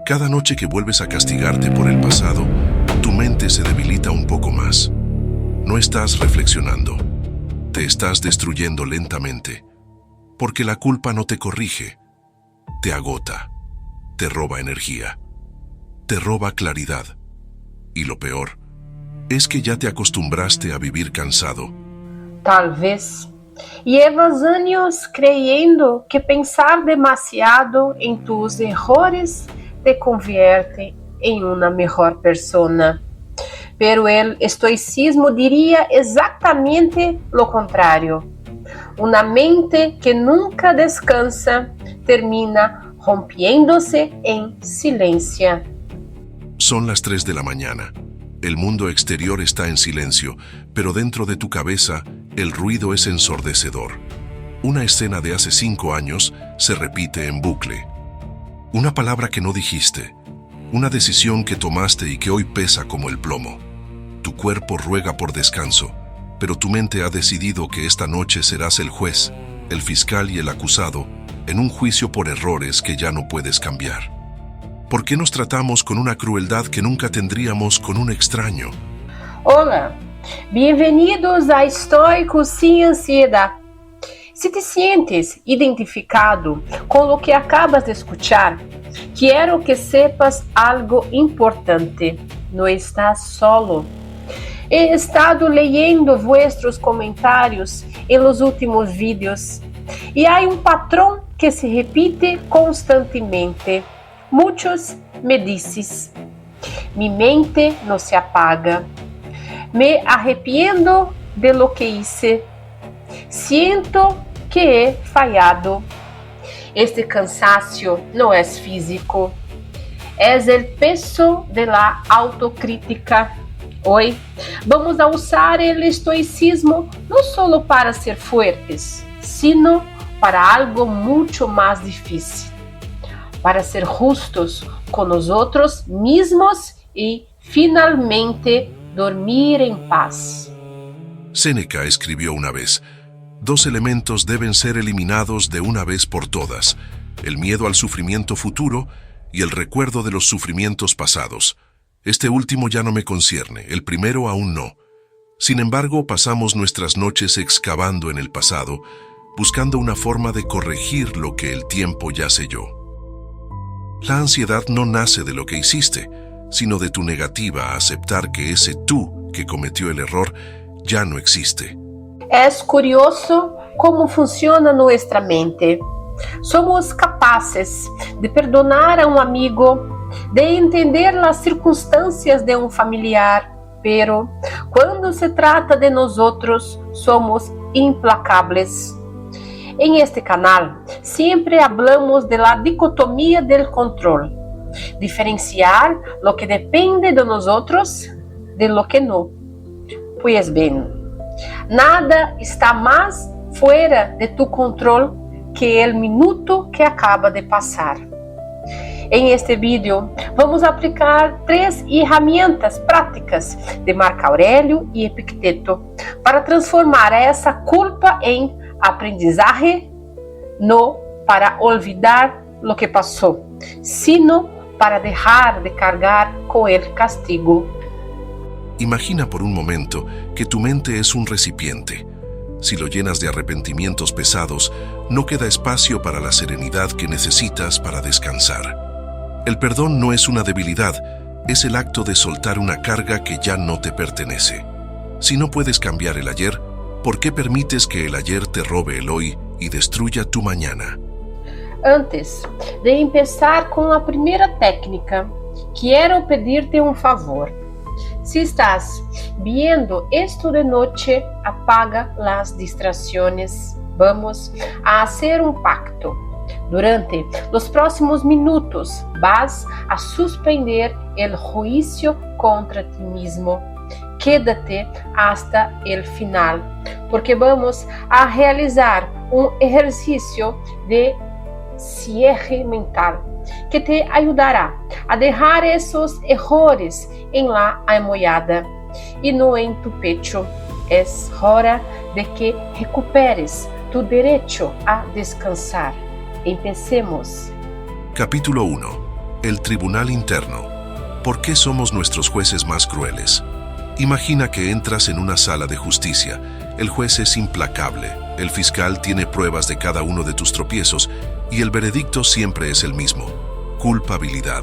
Cada noche que vuelves a castigarte por el pasado, tu mente se debilita un poco más. No estás reflexionando. Te estás destruyendo lentamente. Porque la culpa no te corrige. Te agota. Te roba energía. Te roba claridad. Y lo peor es que ya te acostumbraste a vivir cansado. Talvez. Llevas años creyendo que pensar demasiado en tus errores te convierte en una mejor persona. Pero el estoicismo diría exactamente lo contrario. Una mente que nunca descansa termina rompiéndose en silencio. Son las 3 de la mañana. El mundo exterior está en silencio, pero dentro de tu cabeza el ruido es ensordecedor. Una escena de hace 5 años se repite en bucle. Una palabra que no dijiste, una decisión que tomaste y que hoy pesa como el plomo. Tu cuerpo ruega por descanso, pero tu mente ha decidido que esta noche serás el juez, el fiscal y el acusado en un juicio por errores que ya no puedes cambiar. ¿Por qué nos tratamos con una crueldad que nunca tendríamos con un extraño? Hola, bienvenidos a Estoicos Sin Ansiedad. Si te sientes identificado con lo que acabas de escuchar, quiero que sepas algo importante. No estás solo. He estado leyendo vuestros comentarios en los últimos vídeos y hay un patrón que se repite constantemente. Muchos me dices, mi mente no se apaga, me arrepiento de lo que hice, siento que he fallado. Este cansancio no es físico, es el peso de la autocrítica. Hoy vamos a usar el estoicismo no solo para ser fuertes, sino para algo mucho más difícil. Para ser justos con nosotros mismos y finalmente dormir en paz. Séneca escribió una vez, 2 elementos deben ser eliminados de una vez por todas, el miedo al sufrimiento futuro y el recuerdo de los sufrimientos pasados. Este último ya no me concierne, el primero aún no. Sin embargo, pasamos nuestras noches excavando en el pasado, buscando una forma de corregir lo que el tiempo ya selló. La ansiedad no nace de lo que hiciste, sino de tu negativa a aceptar que ese tú que cometió el error ya no existe. Es curioso cómo funciona nuestra mente. Somos capaces de perdonar a un amigo, de entender las circunstancias de un familiar, pero cuando se trata de nosotros, somos implacables. En este canal siempre hablamos de la dicotomía del control, diferenciar lo que depende de nosotros de lo que no. Pues bien, nada está más fuera de tu control que el minuto que acaba de pasar. En este vídeo vamos a aplicar 3 herramientas prácticas de Marco Aurélio y Epicteto para transformar essa culpa em aprendizaje, no para olvidar lo que pasó, sino para dejar de cargar con el castigo. Imagina por un momento que tu mente es un recipiente. Si lo llenas de arrepentimientos pesados, no queda espacio para la serenidad que necesitas para descansar. El perdón no es una debilidad, es el acto de soltar una carga que ya no te pertenece. Si no puedes cambiar el ayer, ¿por qué permites que el ayer te robe el hoy y destruya tu mañana? Antes de empezar con la primera técnica, quiero pedirte un favor. Si estás viendo esto de noche, apaga las distracciones. Vamos a hacer un pacto. Durante los próximos minutos vas a suspender el juicio contra ti mismo. Quédate hasta el final, porque vamos a realizar un ejercicio de cierre mental que te ayudará a dejar esos errores en la almohada y no en tu pecho. Es hora de que recuperes tu derecho a descansar. Empecemos. Capítulo 1. El tribunal interno. ¿Por qué somos nuestros jueces más crueles? Imagina que entras en una sala de justicia. El juez es implacable. El fiscal tiene pruebas de cada uno de tus tropiezos y el veredicto siempre es el mismo: culpabilidad.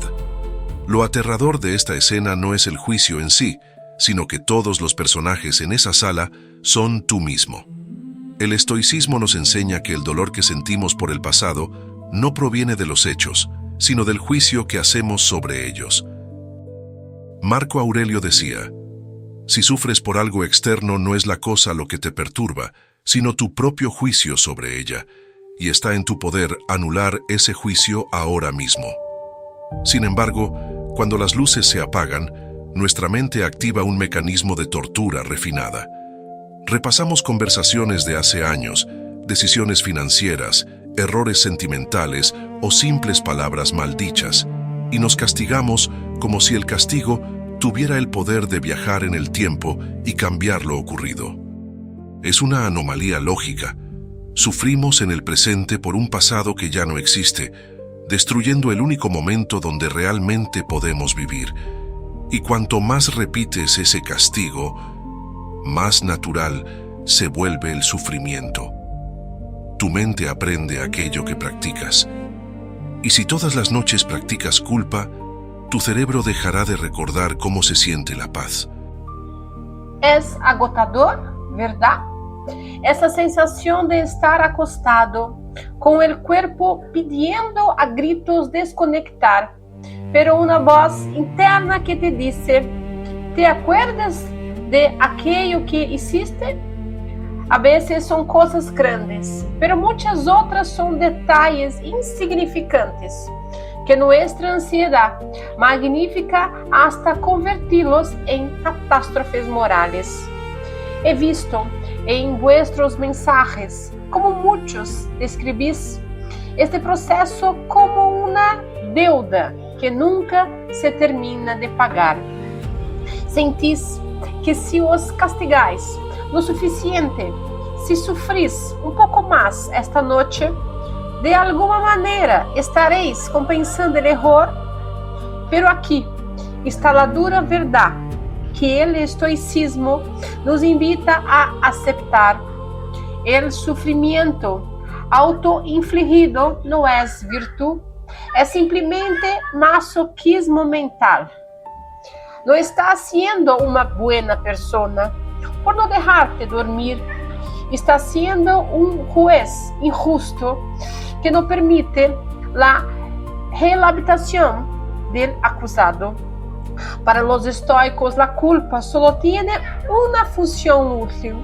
Lo aterrador de esta escena no es el juicio en sí, sino que todos los personajes en esa sala son tú mismo. El estoicismo nos enseña que el dolor que sentimos por el pasado no proviene de los hechos, sino del juicio que hacemos sobre ellos. Marco Aurelio decía: si sufres por algo externo, no es la cosa lo que te perturba, sino tu propio juicio sobre ella, y está en tu poder anular ese juicio ahora mismo. Sin embargo, cuando las luces se apagan, nuestra mente activa un mecanismo de tortura refinada. Repasamos conversaciones de hace años, decisiones financieras, errores sentimentales o simples palabras maldichas, y nos castigamos como si el castigo tuviera el poder de viajar en el tiempo y cambiar lo ocurrido. Es una anomalía lógica. Sufrimos en el presente por un pasado que ya no existe, destruyendo el único momento donde realmente podemos vivir. Y cuanto más repites ese castigo, más natural se vuelve el sufrimiento. Tu mente aprende aquello que practicas. Y si todas las noches practicas culpa, tu cerebro dejará de recordar cómo se siente la paz. Es agotador, ¿verdad? Esa sensación de estar acostado, con el cuerpo pidiendo a gritos desconectar, pero una voz interna que te dice: ¿te acuerdas de aquello que hiciste? A veces son cosas grandes, pero muchas otras son detalles insignificantes que nuestra ansiedad magnifica hasta convertirlos en catástrofes morales. He visto en vuestros mensajes como muchos describís este proceso como una deuda que nunca se termina de pagar. Sentís que si os castigáis lo suficiente, si sufrís un poco más esta noche, de alguna manera estaréis compensando el error. Pero aquí está la dura verdad que el estoicismo nos invita a aceptar. El sufrimiento autoinfligido no es virtud, es simplemente masoquismo mental. No estás siendo una buena persona por no dejarte dormir. Estás siendo un juez injusto que no permite la rehabilitación del acusado. Para los estoicos, la culpa solo tiene una función útil: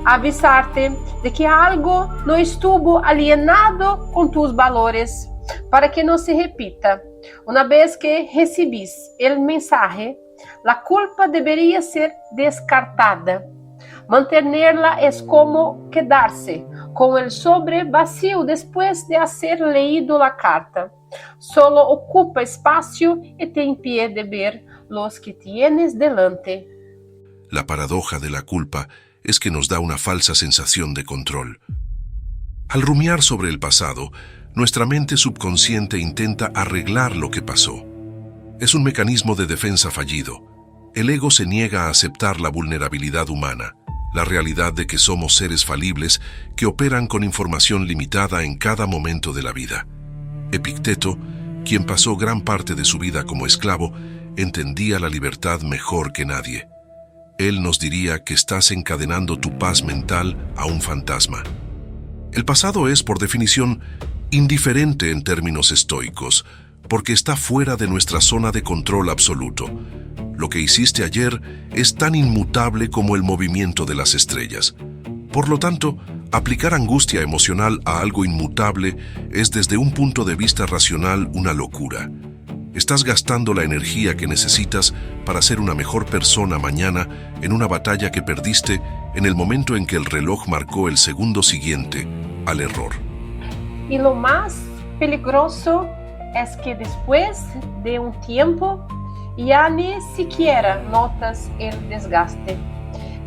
avisarte de que algo no estuvo alineado con tus valores, para que no se repita. Una vez que recibís el mensaje, la culpa debería ser descartada. Mantenerla es como quedarse con el sobre vacío después de haber leído la carta. Solo ocupa espacio y te impide de ver los que tienes delante. La paradoja de la culpa es que nos da una falsa sensación de control. Al rumiar sobre el pasado, nuestra mente subconsciente intenta arreglar lo que pasó. Es un mecanismo de defensa fallido. El ego se niega a aceptar la vulnerabilidad humana, la realidad de que somos seres falibles que operan con información limitada en cada momento de la vida. Epicteto, quien pasó gran parte de su vida como esclavo, entendía la libertad mejor que nadie. Él nos diría que estás encadenando tu paz mental a un fantasma. El pasado es, por definición, indiferente en términos estoicos, porque está fuera de nuestra zona de control absoluto. Lo que hiciste ayer es tan inmutable como el movimiento de las estrellas. Por lo tanto, aplicar angustia emocional a algo inmutable es desde un punto de vista racional una locura. Estás gastando la energía que necesitas para ser una mejor persona mañana en una batalla que perdiste en el momento en que el reloj marcó el segundo siguiente al error. Y lo más peligroso es que después de un tiempo ya ni siquiera notas el desgaste.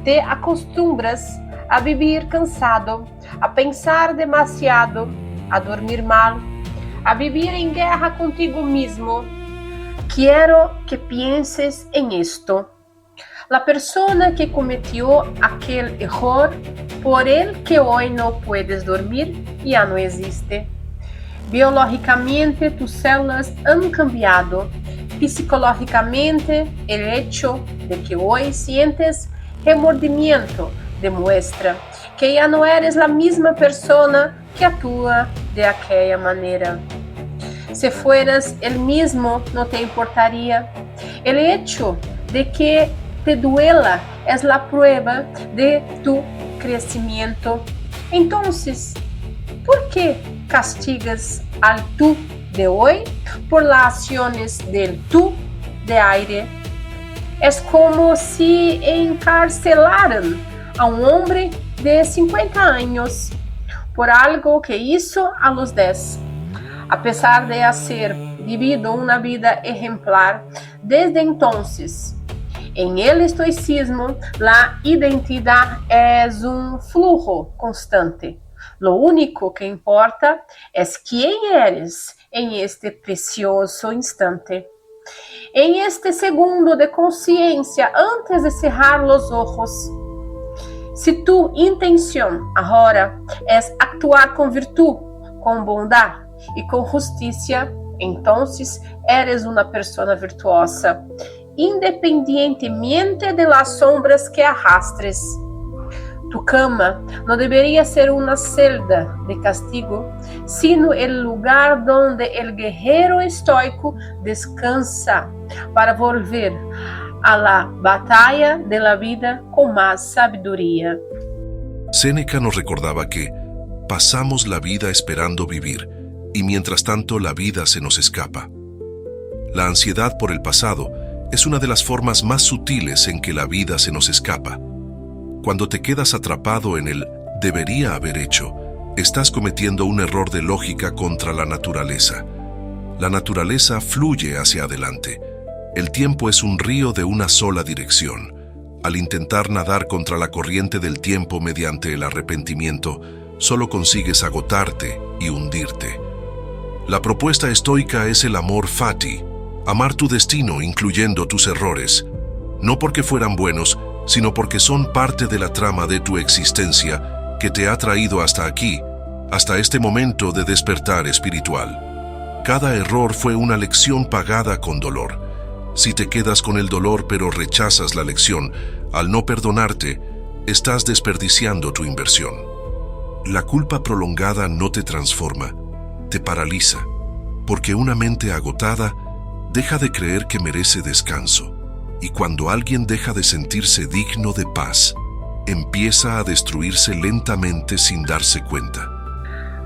Te acostumbras a vivir cansado, a pensar demasiado, a dormir mal, a vivir en guerra contigo mismo. Quiero que pienses en esto. La persona que cometió aquel error por el que hoy no puedes dormir ya no existe. Biológicamente tus células han cambiado. Psicológicamente, el hecho de que hoy sientes remordimiento demuestra que ya no eres la misma persona que actúa de aquella manera. Si fueras el mismo, no te importaría. El hecho de que te duela es la prueba de tu crecimiento. Entonces, ¿por qué castigas al tú de hoy por las acciones del tú de ayer? Es como si encarcelaran a un hombre de 50 años por algo que hizo a los 10. A pesar de haber vivido una vida ejemplar desde entonces. En el estoicismo, la identidad es un flujo constante. Lo único que importa es quién eres en este precioso instante. En este segundo de conciencia antes de cerrar los ojos. Si tu intención ahora es actuar con virtud, con bondad y con justicia, entonces eres una persona virtuosa, independientemente de las sombras que arrastres. Tu cama no debería ser una celda de castigo, sino el lugar donde el guerrero estoico descansa para volver a la batalla de la vida con más sabiduría. Séneca nos recordaba que pasamos la vida esperando vivir y mientras tanto la vida se nos escapa. La ansiedad por el pasado es una de las formas más sutiles en que la vida se nos escapa. Cuando te quedas atrapado en el debería haber hecho, estás cometiendo un error de lógica contra la naturaleza. La naturaleza fluye hacia adelante. El tiempo es un río de una sola dirección. Al intentar nadar contra la corriente del tiempo mediante el arrepentimiento, solo consigues agotarte y hundirte. La propuesta estoica es el amor fati, amar tu destino incluyendo tus errores, no porque fueran buenos, sino porque son parte de la trama de tu existencia que te ha traído hasta aquí, hasta este momento de despertar espiritual. Cada error fue una lección pagada con dolor. Si te quedas con el dolor pero rechazas la lección, al no perdonarte, estás desperdiciando tu inversión. La culpa prolongada no te transforma, te paraliza, porque una mente agotada deja de creer que merece descanso. Y cuando alguien deja de sentirse digno de paz, empieza a destruirse lentamente sin darse cuenta.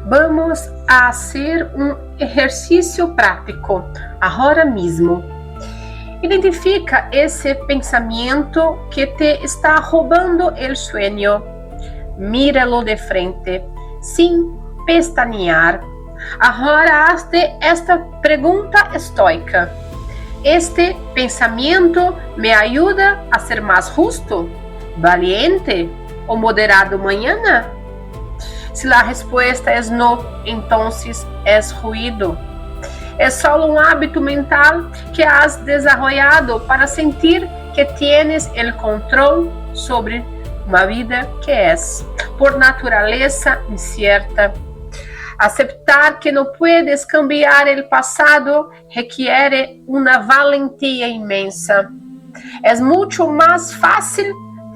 Vamos a hacer un ejercicio práctico ahora mismo. Identifica ese pensamiento que te está robando el sueño. Míralo de frente, sin pestañear. Ahora hazte esta pregunta estoica. ¿Este pensamiento me ayuda a ser más justo, valiente o moderado mañana? Si la respuesta es no, entonces es ruido. Es solo un hábito mental que has desarrollado para sentir que tienes el control sobre una vida que es, por naturaleza, incierta. Aceptar que no puedes cambiar el pasado requiere una valentía inmensa. Es mucho más fácil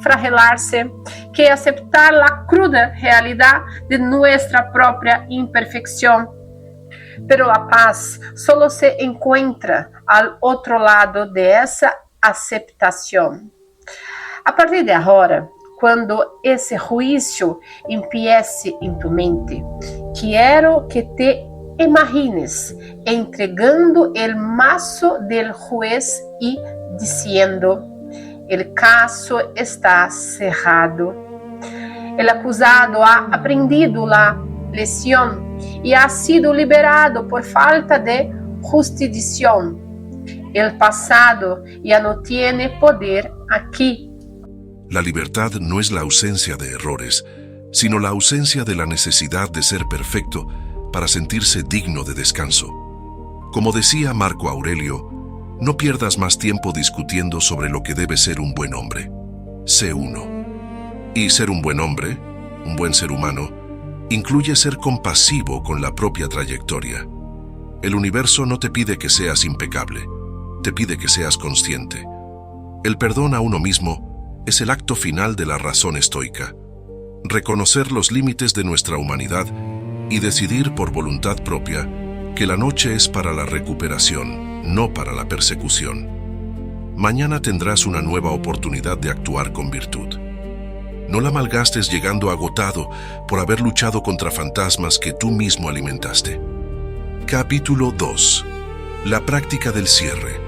flagelarse que aceptar la cruda realidad de nuestra propia imperfección. Pero la paz solo se encuentra al otro lado de esa aceptación. A partir de ahora, cuando ese juicio empiece en tu mente, quiero que te imagines entregando el mazo del juez y diciendo: el caso está cerrado. El acusado ha aprendido la lección y ha sido liberado por falta de jurisdicción. El pasado ya no tiene poder aquí. La libertad no es la ausencia de errores, sino la ausencia de la necesidad de ser perfecto para sentirse digno de descanso. Como decía Marco Aurelio, no pierdas más tiempo discutiendo sobre lo que debe ser un buen hombre. Sé uno. Y ser un buen hombre, un buen ser humano, incluye ser compasivo con la propia trayectoria. El universo no te pide que seas impecable, te pide que seas consciente. El perdón a uno mismo es el acto final de la razón estoica. Reconocer los límites de nuestra humanidad y decidir por voluntad propia que la noche es para la recuperación, no para la persecución. Mañana tendrás una nueva oportunidad de actuar con virtud. No la malgastes llegando agotado por haber luchado contra fantasmas que tú mismo alimentaste. Capítulo 2. La práctica del cierre.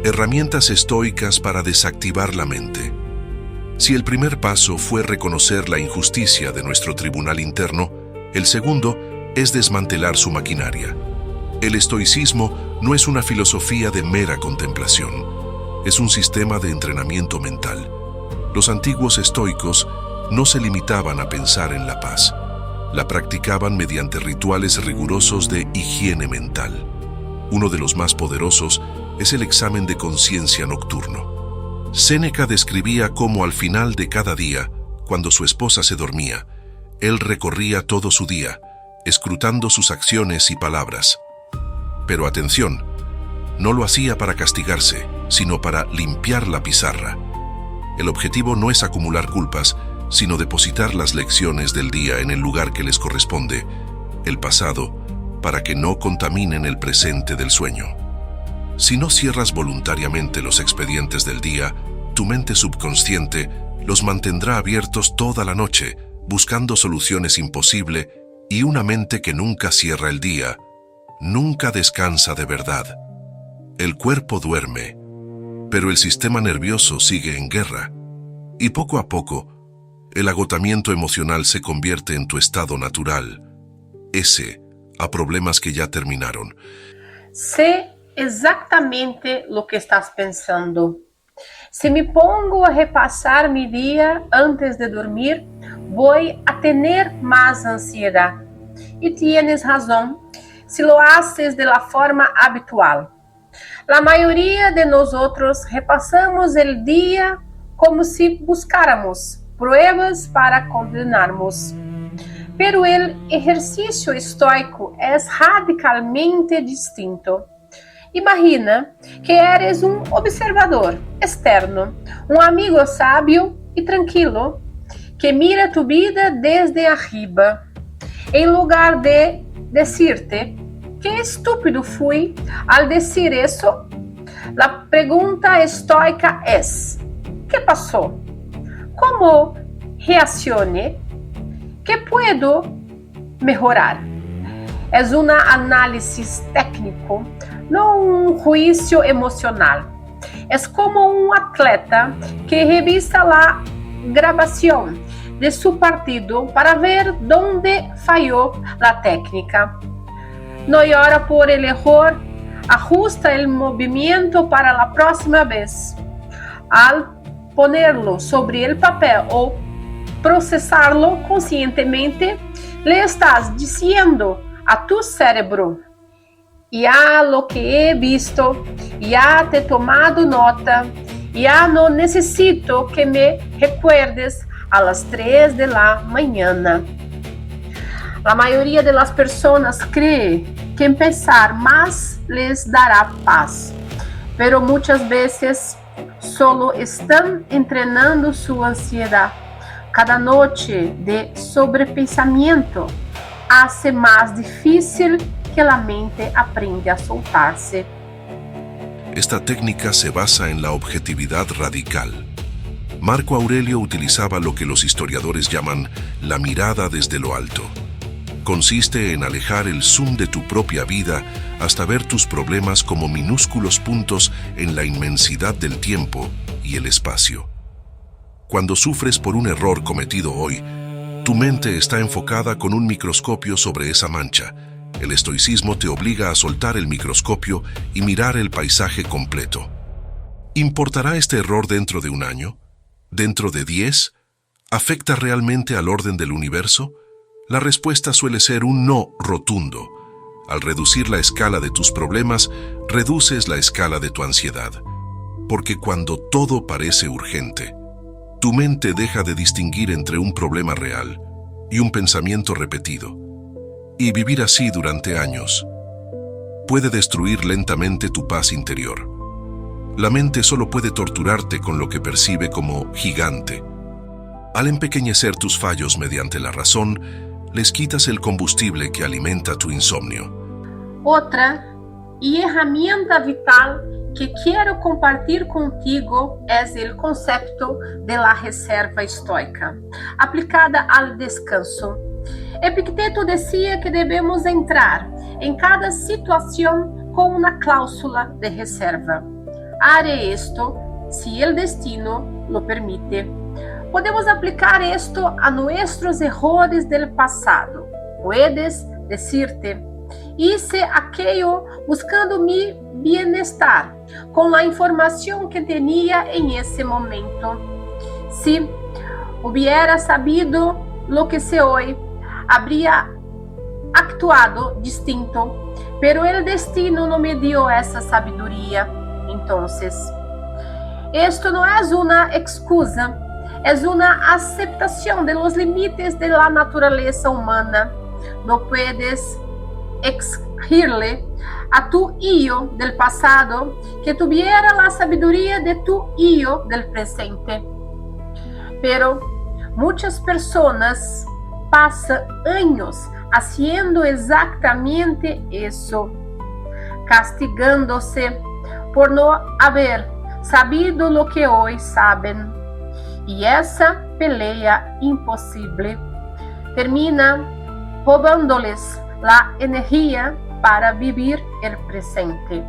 Herramientas estoicas para desactivar la mente. Si el primer paso fue reconocer la injusticia de nuestro tribunal interno, el segundo es desmantelar su maquinaria. El estoicismo no es una filosofía de mera contemplación, es un sistema de entrenamiento mental. Los antiguos estoicos no se limitaban a pensar en la paz, la practicaban mediante rituales rigurosos de higiene mental. Uno de los más poderosos es el examen de conciencia nocturno. Séneca describía cómo al final de cada día, cuando su esposa se dormía, él recorría todo su día, escrutando sus acciones y palabras. Pero atención, no lo hacía para castigarse, sino para limpiar la pizarra. El objetivo no es acumular culpas, sino depositar las lecciones del día en el lugar que les corresponde, el pasado, para que no contaminen el presente del sueño. Si no cierras voluntariamente los expedientes del día, tu mente subconsciente los mantendrá abiertos toda la noche, buscando soluciones imposibles, y una mente que nunca cierra el día, nunca descansa de verdad. El cuerpo duerme, pero el sistema nervioso sigue en guerra, y poco a poco, el agotamiento emocional se convierte en tu estado natural, a problemas que ya terminaron. Sé exactamente lo que estás pensando. Si me pongo a repasar mi día antes de dormir, voy a tener más ansiedad. Y tienes razón, si lo haces de la forma habitual. La mayoría de nosotros repasamos el día como si buscáramos pruebas para condenarnos. Pero el ejercicio estoico es radicalmente distinto. Imagina que eres um observador externo, um amigo sábio e tranquilo que mira tu vida desde arriba. Em lugar de decirte que estúpido fui al decir isso, a pergunta estoica é: ¿qué passou? Como reaccioné? ¿Qué puedo mejorar? É uma análise técnico, não um juízo emocional. É como um atleta que revisa a gravação de su partido para ver onde falhou a técnica. Não llora por el error, ajusta el movimiento para la próxima vez. Al ponerlo sobre el papel ou processarlo conscientemente, le estás diciendo a tu cérebro: ya lo que he visto, ya te he tomado nota, ya no necesito que me recuerdes a las 3 de la mañana. La mayoría de las personas cree que empezar más les dará paz, pero muchas veces solo están entrenando su ansiedad. Cada noche de sobrepensamiento hace más difícil que la mente aprende a soltarse. Esta técnica se basa en la objetividad radical. Marco Aurelio utilizaba lo que los historiadores llaman la mirada desde lo alto. Consiste en alejar el zoom de tu propia vida hasta ver tus problemas como minúsculos puntos en la inmensidad del tiempo y el espacio. Cuando sufres por un error cometido hoy, tu mente está enfocada con un microscopio sobre esa mancha. El estoicismo te obliga a soltar el microscopio y mirar el paisaje completo. ¿Importará este error dentro de un año? ¿Dentro de 10? ¿Afecta realmente al orden del universo? La respuesta suele ser un no rotundo. Al reducir la escala de tus problemas, reduces la escala de tu ansiedad. Porque cuando todo parece urgente, tu mente deja de distinguir entre un problema real y un pensamiento repetido. Y vivir así durante años puede destruir lentamente tu paz interior. La mente solo puede torturarte con lo que percibe como gigante. Al empequeñecer tus fallos mediante la razón, les quitas el combustible que alimenta tu insomnio. Otra y herramienta vital que quiero compartir contigo es el concepto de la reserva estoica, aplicada al descanso. Epicteto decía que debemos entrar en cada situación con una cláusula de reserva. Haré esto si el destino lo permite. Podemos aplicar esto a nuestros errores del pasado. Puedes decirte: hice aquello buscando mi bienestar, con la información que tenía en ese momento. Si hubiera sabido lo que sé hoy, habría actuado distinto, pero el destino no me dio esa sabiduría. Entonces, esto no es una excusa, es una aceptación de los límites de la naturaleza humana. No puedes exigirle a tu yo del pasado que tuviera la sabiduría de tu yo del presente. Pero muchas personas pasan años haciendo exactamente eso, castigándose por no haber sabido lo que hoy saben. Y esa pelea imposible termina robándoles la energía para vivir el presente.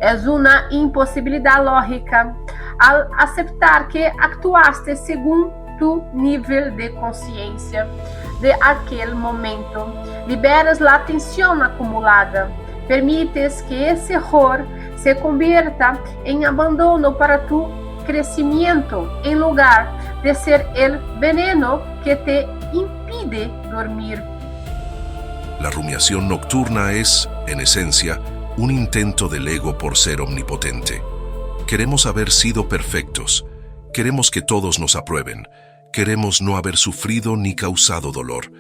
Es una imposibilidad lógica al aceptar que actuaste según tu nivel de conciencia de aquel momento. Liberas la tensión acumulada, permites que ese error se convierta en abandono para tu crecimiento, en lugar de ser el veneno que te impide dormir. La rumiación nocturna es, en esencia, un intento del ego por ser omnipotente. Queremos haber sido perfectos, queremos que todos nos aprueben, queremos no haber sufrido ni causado dolor.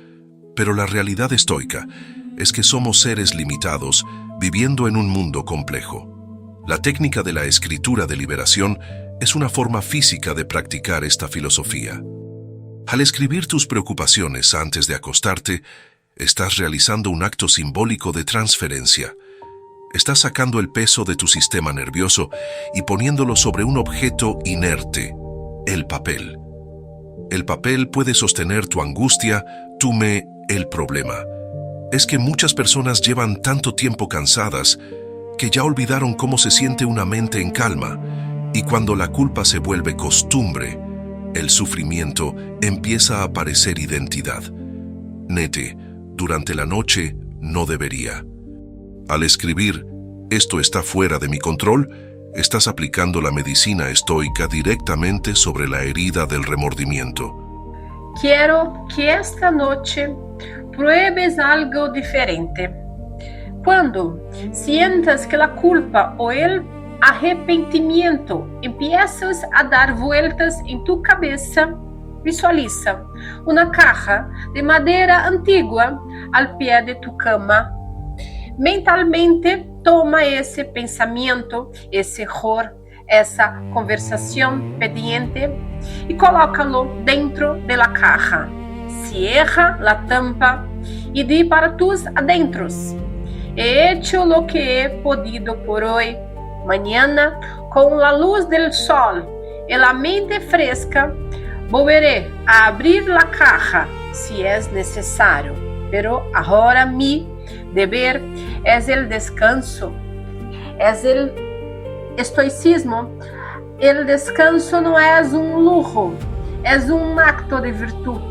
Pero la realidad estoica es que somos seres limitados viviendo en un mundo complejo. La técnica de la escritura de liberación es una forma física de practicar esta filosofía. Al escribir tus preocupaciones antes de acostarte, estás realizando un acto simbólico de transferencia. Estás sacando el peso de tu sistema nervioso y poniéndolo sobre un objeto inerte, el papel. El papel puede sostener tu angustia, el problema. Es que muchas personas llevan tanto tiempo cansadas que ya olvidaron cómo se siente una mente en calma, y cuando la culpa se vuelve costumbre, el sufrimiento empieza a parecer identidad. Nete, durante la noche no debería. Al escribir, esto está fuera de mi control, estás aplicando la medicina estoica directamente sobre la herida del remordimiento. Quiero que esta noche pruebes algo diferente. Cuando sientas que la culpa o el arrepentimiento empiezas a dar vueltas en tu cabeza, visualiza una caja de madera antigua al pie de tu cama. Mentalmente toma ese pensamiento, ese error, esa conversación pendiente y colócalo dentro de la caja. Cierra la tampa y di para tus adentros: he hecho lo que he podido por hoy. Mañana, con la luz del sol y la mente fresca, volveré a abrir la caja si es necesario. Pero ahora mi deber es el descanso, es el estoicismo. El descanso no es un lujo, es un acto de virtud.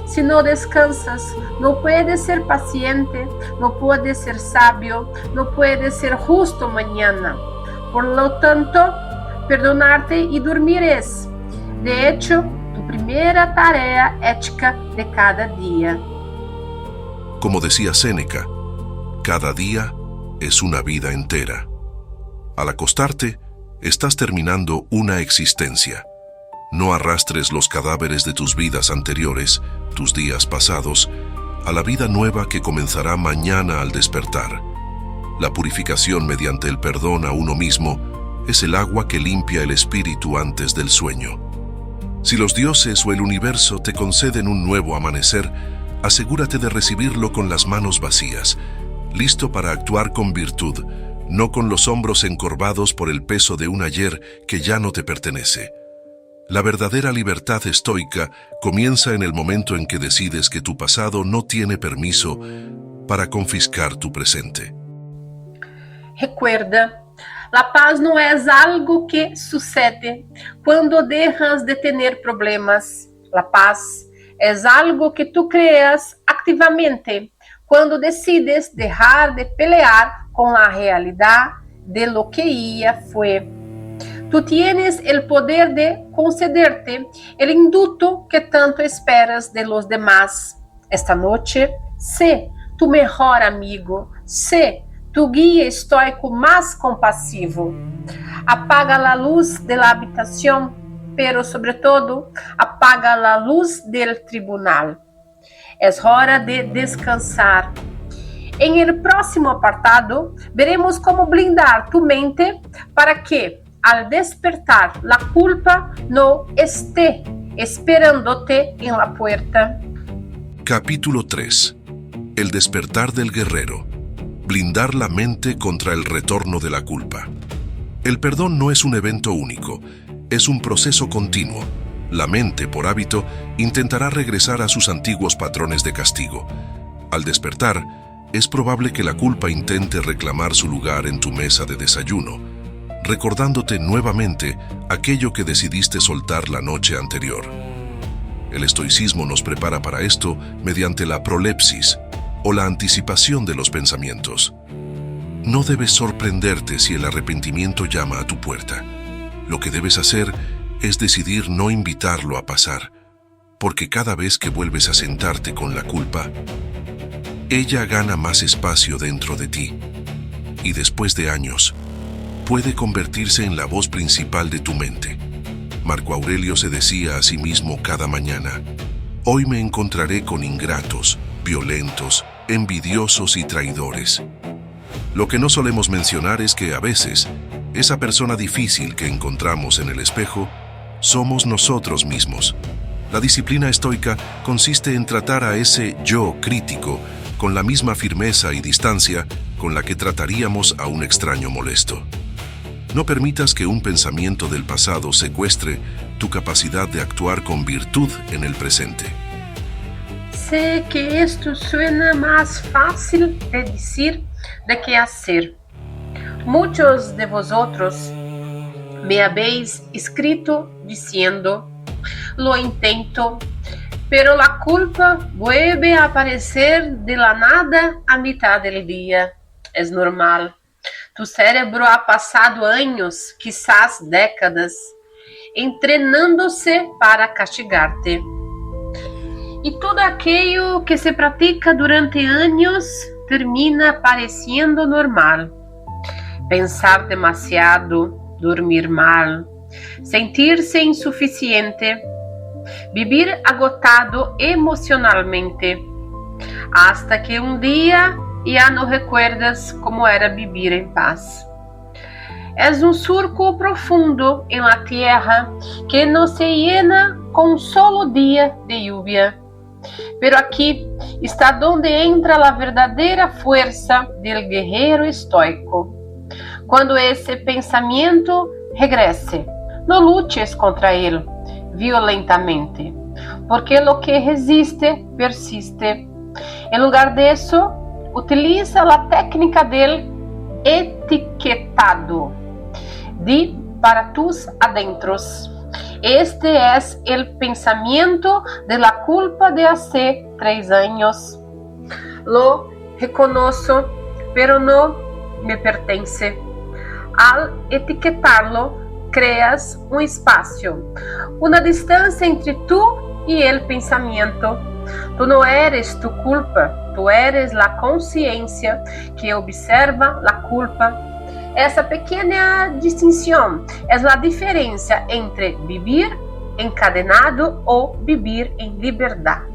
Si no descansas, no puedes ser paciente, no puedes ser sabio, no puedes ser justo mañana. Por lo tanto, perdonarte y dormir es, de hecho, tu primera tarea ética de cada día. Como decía Séneca, cada día es una vida entera. Al acostarte, estás terminando una existencia. No arrastres los cadáveres de tus vidas anteriores, tus días pasados, a la vida nueva que comenzará mañana al despertar. La purificación mediante el perdón a uno mismo es el agua que limpia el espíritu antes del sueño. Si los dioses o el universo te conceden un nuevo amanecer, asegúrate de recibirlo con las manos vacías, listo para actuar con virtud, no con los hombros encorvados por el peso de un ayer que ya no te pertenece. La verdadera libertad estoica comienza en el momento en que decides que tu pasado no tiene permiso para confiscar tu presente. Recuerda, la paz no es algo que sucede cuando dejas de tener problemas. La paz es algo que tú creas activamente cuando decides dejar de pelear con la realidad de lo que ya fue. Tú tienes el poder de concederte el indulto que tanto esperas de los demás. Esta noche, sé tu mejor amigo, sé tu guía estoico más compasivo. Apaga la luz de la habitación, pero sobre todo, apaga la luz del tribunal. Es hora de descansar. En el próximo apartado, veremos cómo blindar tu mente para que, al despertar, la culpa no esté esperándote en la puerta. Capítulo 3. El despertar del guerrero. Blindar la mente contra el retorno de la culpa. El perdón no es un evento único, es un proceso continuo. La mente, por hábito, intentará regresar a sus antiguos patrones de castigo. Al despertar, es probable que la culpa intente reclamar su lugar en tu mesa de desayuno, recordándote nuevamente aquello que decidiste soltar la noche anterior. El estoicismo nos prepara para esto mediante la prolepsis, o la anticipación de los pensamientos. No debes sorprenderte si el arrepentimiento llama a tu puerta. Lo que debes hacer es decidir no invitarlo a pasar, porque cada vez que vuelves a sentarte con la culpa, ella gana más espacio dentro de ti, y después de años, puede convertirse en la voz principal de tu mente. Marco Aurelio se decía a sí mismo cada mañana: hoy me encontraré con ingratos, violentos, envidiosos y traidores. Lo que no solemos mencionar es que a veces, esa persona difícil que encontramos en el espejo, somos nosotros mismos. La disciplina estoica consiste en tratar a ese yo crítico con la misma firmeza y distancia con la que trataríamos a un extraño molesto. No permitas que un pensamiento del pasado secuestre tu capacidad de actuar con virtud en el presente. Sé que esto suena más fácil de decir de que hacer. Muchos de vosotros me habéis escrito diciendo: lo intento, pero la culpa vuelve a aparecer de la nada a mitad del día. Es normal. Tu cerebro ha pasado años, quizás décadas, entrenándose para castigarte. Y todo aquello que se practica durante años termina pareciendo normal. Pensar demasiado, dormir mal, sentirse insuficiente, vivir agotado emocionalmente, hasta que un día ya no recuerdas cómo era vivir en paz. Es un surco profundo en la tierra que no se llena con un solo día de lluvia. Pero aquí está donde entra la verdadera fuerza del guerrero estoico. Cuando ese pensamiento regrese, no luches contra él violentamente, porque lo que resiste persiste. En lugar de eso, utiliza la técnica del etiquetado. Di para tus adentros: este es el pensamiento de la culpa de hace 3 años. Lo reconozco, pero no me pertenece. Al etiquetarlo, creas un espacio, una distancia entre tú y el pensamiento. Tu não eres tu culpa, tu eres la consciência que observa la culpa. Essa pequena distinção é a diferença entre vivir encadenado ou vivir em liberdade.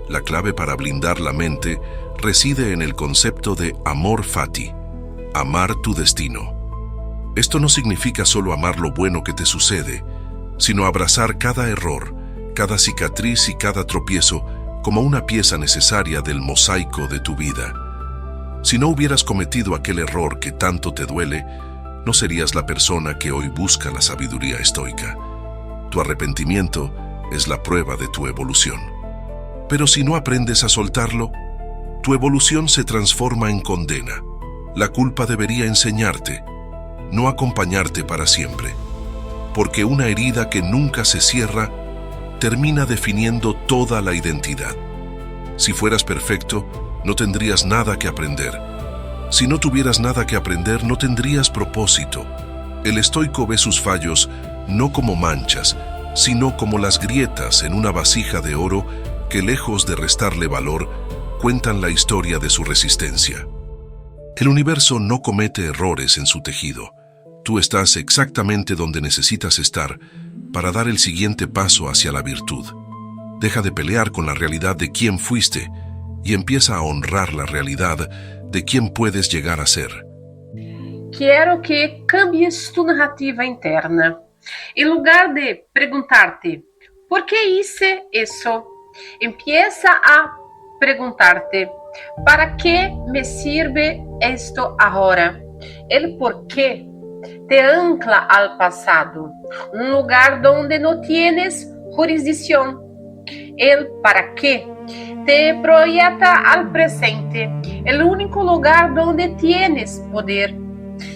La clave para blindar la mente reside en el concepto de amor fati, amar tu destino. Esto no significa solo amar lo bueno que te sucede, sino abrazar cada error, cada cicatriz y cada tropiezo como una pieza necesaria del mosaico de tu vida. Si no hubieras cometido aquel error que tanto te duele, no serías la persona que hoy busca la sabiduría estoica. Tu arrepentimiento es la prueba de tu evolución. Pero si no aprendes a soltarlo, tu evolución se transforma en condena. La culpa debería enseñarte, no acompañarte para siempre, porque una herida que nunca se cierra termina definiendo toda la identidad. Si fueras perfecto, no tendrías nada que aprender. Si no tuvieras nada que aprender, no tendrías propósito. El estoico ve sus fallos no como manchas, sino como las grietas en una vasija de oro que, lejos de restarle valor, cuentan la historia de su resistencia. El universo no comete errores en su tejido. Tú estás exactamente donde necesitas estar para dar el siguiente paso hacia la virtud. Deja de pelear con la realidad de quién fuiste y empieza a honrar la realidad de quién puedes llegar a ser. Quero que cambies tu narrativa interna. En lugar de preguntarte ¿por qué hice eso? Empieza a preguntarte ¿para qué me sirve esto ahora? El por qué te ancla al pasado, un lugar donde no tienes jurisdicción. El para qué te proyecta al presente, el único lugar donde tienes poder.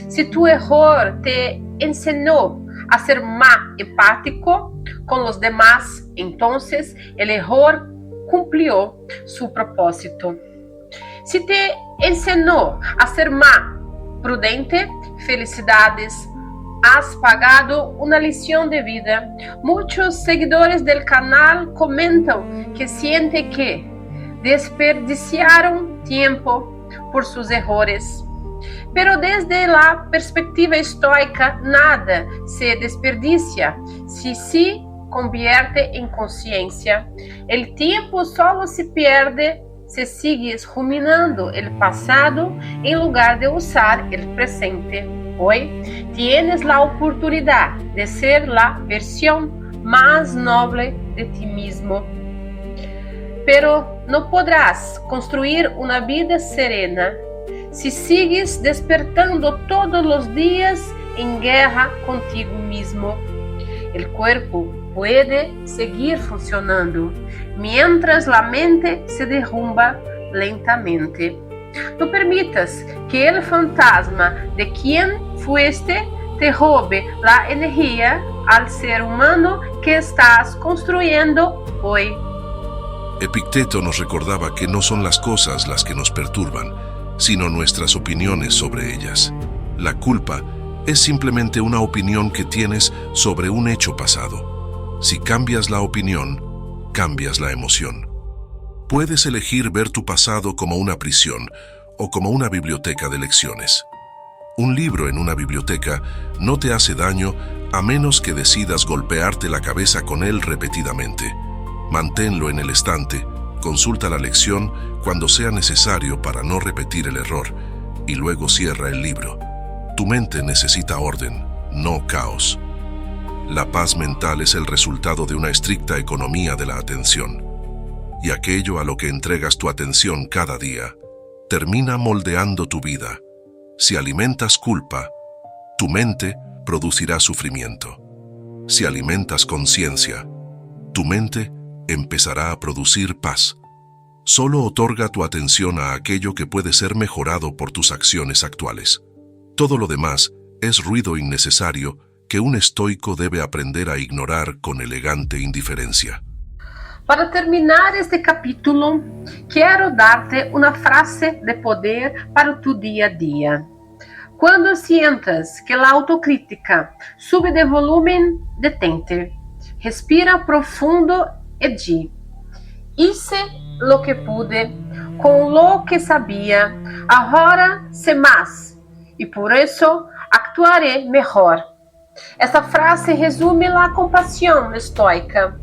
Si tu error te enseñó a ser más empático con los demás, entonces el error cumplió su propósito. Si te enseñó a ser más prudente, felicidades, has pagado una lección de vida. Muchos seguidores del canal comentan que sienten que desperdiciaron tiempo por sus errores. Pero desde la perspectiva estoica, nada se desperdicia si se convierte en conciencia. El tiempo solo se pierde si sigues ruminando el pasado en lugar de usar el presente. Hoy tienes la oportunidad de ser la versión más noble de ti mismo. Pero no podrás construir una vida serena si sigues despertando todos los días en guerra contigo mismo. El cuerpo puede seguir funcionando mientras la mente se derrumba lentamente. No permitas que el fantasma de quien fuiste te robe la energía al ser humano que estás construyendo hoy. Epicteto nos recordaba que no son las cosas las que nos perturban, sino nuestras opiniones sobre ellas. La culpa es simplemente una opinión que tienes sobre un hecho pasado. Si cambias la opinión, cambias la emoción. Puedes elegir ver tu pasado como una prisión o como una biblioteca de lecciones. Un libro en una biblioteca no te hace daño a menos que decidas golpearte la cabeza con él repetidamente. Manténlo en el estante, consulta la lección cuando sea necesario para no repetir el error y luego cierra el libro. Tu mente necesita orden, no caos. La paz mental es el resultado de una estricta economía de la atención. Y aquello a lo que entregas tu atención cada día termina moldeando tu vida. Si alimentas culpa, tu mente producirá sufrimiento. Si alimentas conciencia, tu mente empezará a producir paz. Solo otorga tu atención a aquello que puede ser mejorado por tus acciones actuales. Todo lo demás es ruido innecesario que un estoico debe aprender a ignorar con elegante indiferencia. Para terminar este capítulo, quiero darte una frase de poder para tu día a día. Cuando sientas que la autocrítica sube de volumen, detente. Respira profundo e di: hice lo que pude con lo que sabía, ahora sé más y por eso actuaré mejor. Esta frase resume la compasión estoica.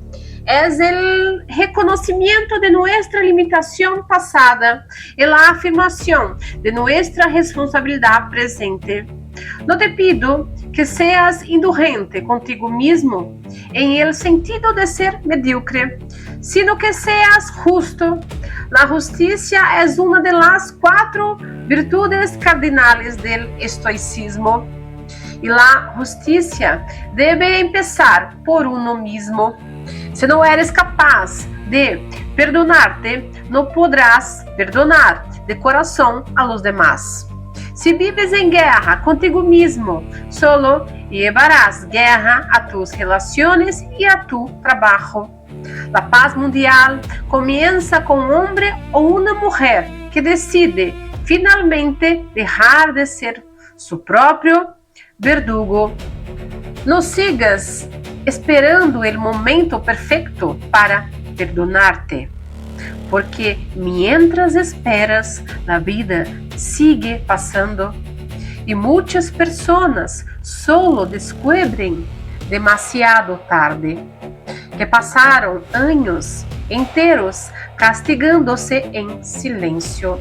Es el reconocimiento de nuestra limitación pasada y la afirmación de nuestra responsabilidad presente. No te pido que seas indulgente contigo mismo en el sentido de ser mediocre, sino que seas justo. La justicia es una de las 4 virtudes cardinales del estoicismo. Y la justicia debe empezar por uno mismo. Si no eres capaz de perdonarte, no podrás perdonar de corazón a los demás. Si vives en guerra contigo mismo, solo llevarás guerra a tus relaciones y a tu trabajo. La paz mundial comienza con un hombre o una mujer que decide finalmente dejar de ser su propio verdugo. No sigas esperando el momento perfecto para perdonarte, porque mientras esperas, la vida sigue pasando y muchas personas solo descubren demasiado tarde que pasaron años enteros castigándose en silencio.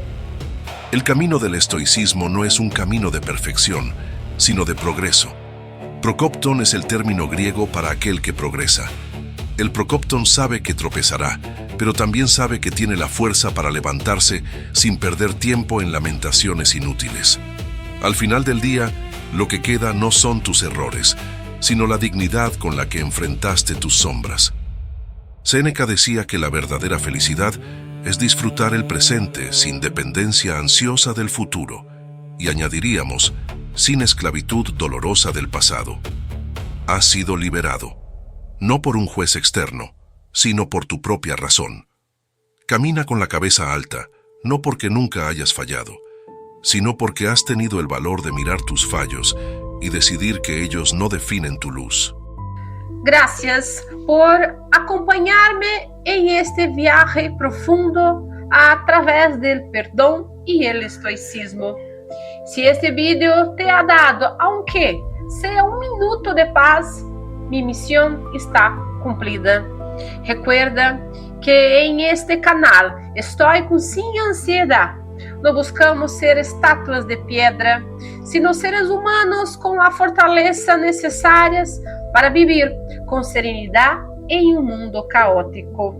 El camino del estoicismo no es un camino de perfección, sino de progreso. Procopton es el término griego para aquel que progresa. El procopton sabe que tropezará, pero también sabe que tiene la fuerza para levantarse sin perder tiempo en lamentaciones inútiles. Al final del día, lo que queda no son tus errores, sino la dignidad con la que enfrentaste tus sombras. Séneca decía que la verdadera felicidad es disfrutar el presente sin dependencia ansiosa del futuro, y añadiríamos, sin esclavitud dolorosa del pasado. Has sido liberado, no por un juez externo, sino por tu propia razón. Camina con la cabeza alta, no porque nunca hayas fallado, sino porque has tenido el valor de mirar tus fallos y decidir que ellos no definen tu luz. Gracias por acompañarme en este viaje profundo a través del perdón y el estoicismo. Si este video te ha dado, aunque sea un minuto de paz, mi misión está cumplida. Recuerda que en este canal Estoico Sin Ansiedad no buscamos ser estatuas de piedra, sino seres humanos con la fortaleza necesarias para vivir con serenidad en un mundo caótico.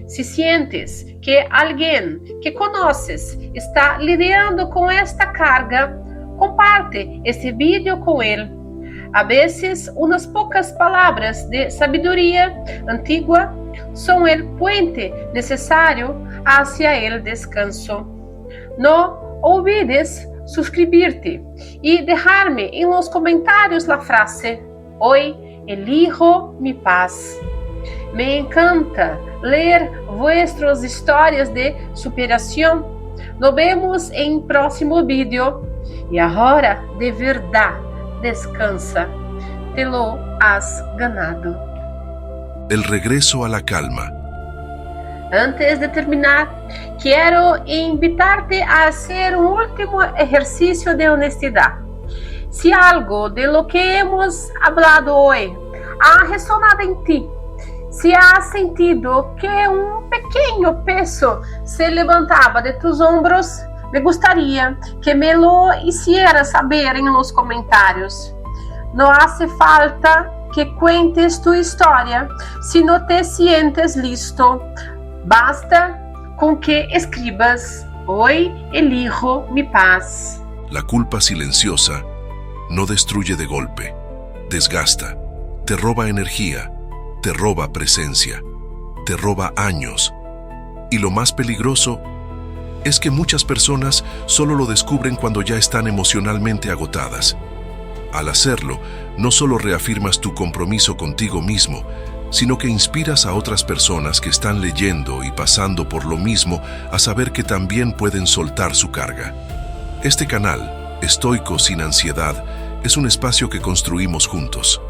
Si sientes que alguien que conoces está lidiando con esta carga, comparte este vídeo con él. A veces, unas pocas palabras de sabiduría antigua son el puente necesario hacia el descanso. No olvides suscribirte y dejarme en los comentarios la frase: hoy elijo mi paz. Me encanta leer vuestras historias de superación. Nos vemos en próximo vídeo. Y ahora, de verdad, descansa. Te lo has ganado. El regreso a la calma. Antes de terminar, quiero invitarte a hacer un último ejercicio de honestidad. Si algo de lo que hemos hablado hoy ha resonado en ti, si has sentido que un pequeño peso se levantaba de tus hombros, me gustaría que me lo hicieras saber en los comentarios. No hace falta que cuentes tu historia si no te sientes listo. Basta con que escribas: hoy elijo mi paz. La culpa silenciosa no destruye de golpe, desgasta, te roba energía, te roba presencia, te roba años. Y lo más peligroso es que muchas personas solo lo descubren cuando ya están emocionalmente agotadas. Al hacerlo, no solo reafirmas tu compromiso contigo mismo, sino que inspiras a otras personas que están leyendo y pasando por lo mismo a saber que también pueden soltar su carga. Este canal, Estoico Sin Ansiedad, es un espacio que construimos juntos.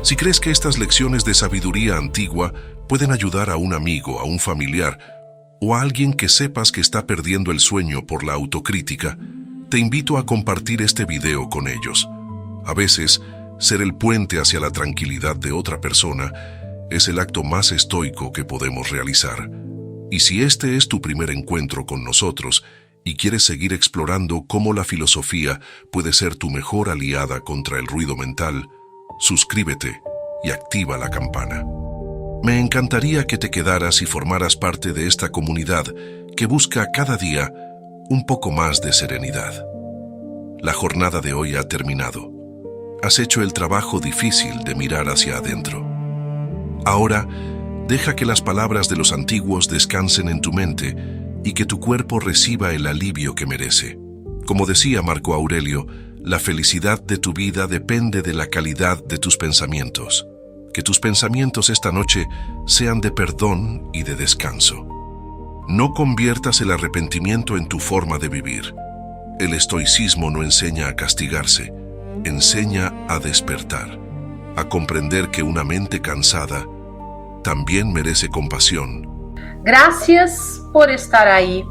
Si crees que estas lecciones de sabiduría antigua pueden ayudar a un amigo, a un familiar o a alguien que sepas que está perdiendo el sueño por la autocrítica, te invito a compartir este video con ellos. A veces, ser el puente hacia la tranquilidad de otra persona es el acto más estoico que podemos realizar. Y si este es tu primer encuentro con nosotros y quieres seguir explorando cómo la filosofía puede ser tu mejor aliada contra el ruido mental, suscríbete y activa la campana. Me encantaría que te quedaras y formaras parte de esta comunidad que busca cada día un poco más de serenidad. La jornada de hoy ha terminado. Has hecho el trabajo difícil de mirar hacia adentro. Ahora, deja que las palabras de los antiguos descansen en tu mente y que tu cuerpo reciba el alivio que merece. Como decía Marco Aurelio, la felicidad de tu vida depende de la calidad de tus pensamientos. Que tus pensamientos esta noche sean de perdón y de descanso. No conviertas el arrepentimiento en tu forma de vivir. El estoicismo no enseña a castigarse, enseña a despertar, a comprender que una mente cansada también merece compasión. Gracias por estar ahí,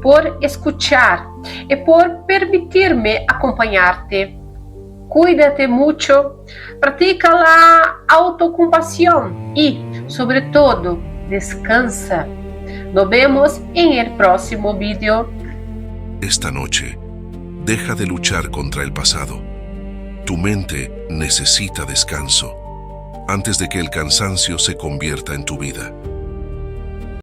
por escuchar y por permitirme acompañarte. Cuídate mucho, practica la autocompasión y, sobre todo, descansa. Nos vemos en el próximo video. Esta noche, deja de luchar contra el pasado. Tu mente necesita descanso antes de que el cansancio se convierta en tu vida.